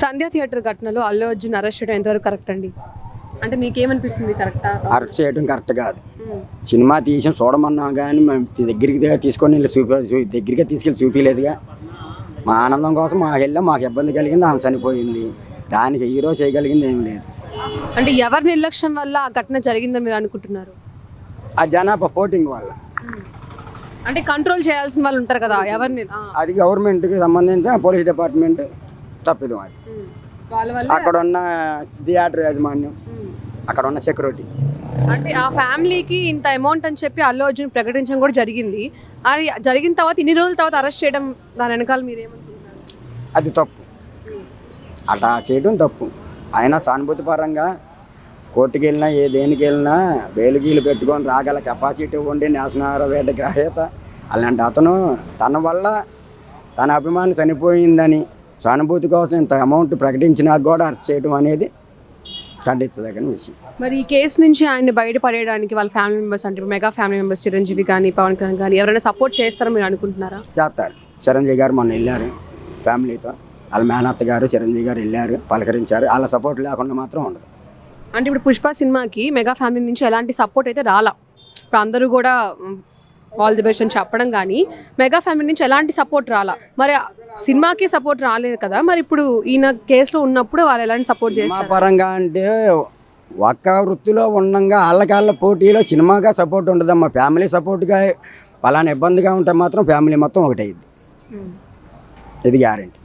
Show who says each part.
Speaker 1: సంధ్య theatre ఘటనలో Allu Arjun arrest చేయడం ఎంతవరకు కరెక్ట్ అండి? అంటే మీకేమనిపిస్తుంది కరెక్టా?
Speaker 2: అరెస్ట్ చేయడం కరెక్ట్ కాదు. సినిమా తీసి చూడమన్నా కానీ మేము దగ్గరికి తీసుకొని దగ్గరికి తీసుకెళ్ళి చూపించలేదుగా. మా ఆనందం కోసం మాకు వెళ్ళాం, మాకు ఇబ్బంది కలిగింది, ఆమె చనిపోయింది. దానికి హీరో చేయగలిగింది ఏం లేదు.
Speaker 1: అంటే ఎవరి నిర్లక్ష్యం వల్ల ఆ ఘటన జరిగిందని మీరు అనుకుంటున్నారు?
Speaker 2: ఆ జనాభా పోటింగ్ వల్ల.
Speaker 1: అంటే కంట్రోల్ చేయాల్సిన వాళ్ళు ఉంటారు కదా, ఎవరిని?
Speaker 2: అది గవర్నమెంట్కి సంబంధించిన పోలీస్ డిపార్ట్మెంట్ తప్పిదం. అది అక్కడ ఉన్న థియేటర్ యాజమాన్యం, అక్కడ ఉన్న సెక్యూరిటీ.
Speaker 1: అంటే ఆ ఫ్యామిలీకి ఇంత అమౌంట్ అని చెప్పి అల్లు అర్జున్ ప్రకటించడం కూడా జరిగింది. అది జరిగిన తర్వాత ఇన్ని రోజుల తర్వాత అరెస్ట్ చేయడం, దాని వెనకాల మీరేమనుకుంటున్నారు?
Speaker 2: అది తప్పు, అలా చేయడం తప్పు. అయినా సానుభూతి పరంగా కోర్టుకి వెళ్ళినా దేనికి వెళ్ళినా బెయిలుగీలు పెట్టుకొని రాగల కెపాసిటీ ఉండి నేషనల్ వేట గ్రహీత అలాంటి అతను తన వల్ల తన అభిమాని చనిపోయిందని సానుభూతి కోసం ఇంత అమౌంట్ ప్రకటించినా కూడా అరెస్ట్ చేయడం అనేది ఖండించదగిన విషయం.
Speaker 1: మరి ఈ కేసు నుంచి ఆయన్ని బయటపడేయడానికి వాళ్ళ ఫ్యామిలీ మెంబర్స్, అంటే మెగా ఫ్యామిలీ మెంబర్స్ చిరంజీవి కానీ పవన్ కళ్యాణ్ కానీ ఎవరైనా సపోర్ట్ చేస్తారని మీరు అనుకుంటున్నారా?
Speaker 2: చేస్తారు. చిరంజీవి గారు మొన్న వెళ్ళారు ఫ్యామిలీతో, వాళ్ళ మేనత్త గారు చిరంజీవి గారు వెళ్ళారు, పలకరించారు. వాళ్ళ సపోర్ట్ లేకుండా మాత్రం ఉండదు.
Speaker 1: అంటే ఇప్పుడు పుష్ప సినిమాకి మెగా ఫ్యామిలీ నుంచి ఎలాంటి సపోర్ట్ అయితే రాలా. ఇప్పుడు అందరూ కూడా ఆల్ ది బెస్ట్ అని చెప్పడం కానీ మెగా ఫ్యామిలీ నుంచి ఎలాంటి సపోర్ట్ రాలా. మరి సినిమాకి సపోర్ట్ రాలేదు కదా, మరి ఇప్పుడు ఈయన కేసులో ఉన్నప్పుడు వాళ్ళు ఎలాంటి సపోర్ట్ చేస్తారు?
Speaker 2: పరంగా అంటే ఒక్క వృత్తిలో ఉండగా వాళ్ళ పోటీలో సినిమాగా సపోర్ట్ ఉండదమ్మా. ఫ్యామిలీ సపోర్ట్గా పలానా ఇబ్బందిగా ఉంటే మాత్రం ఫ్యామిలీ మొత్తం ఒకటైద్ది. ఇది గ్యారెంటీ.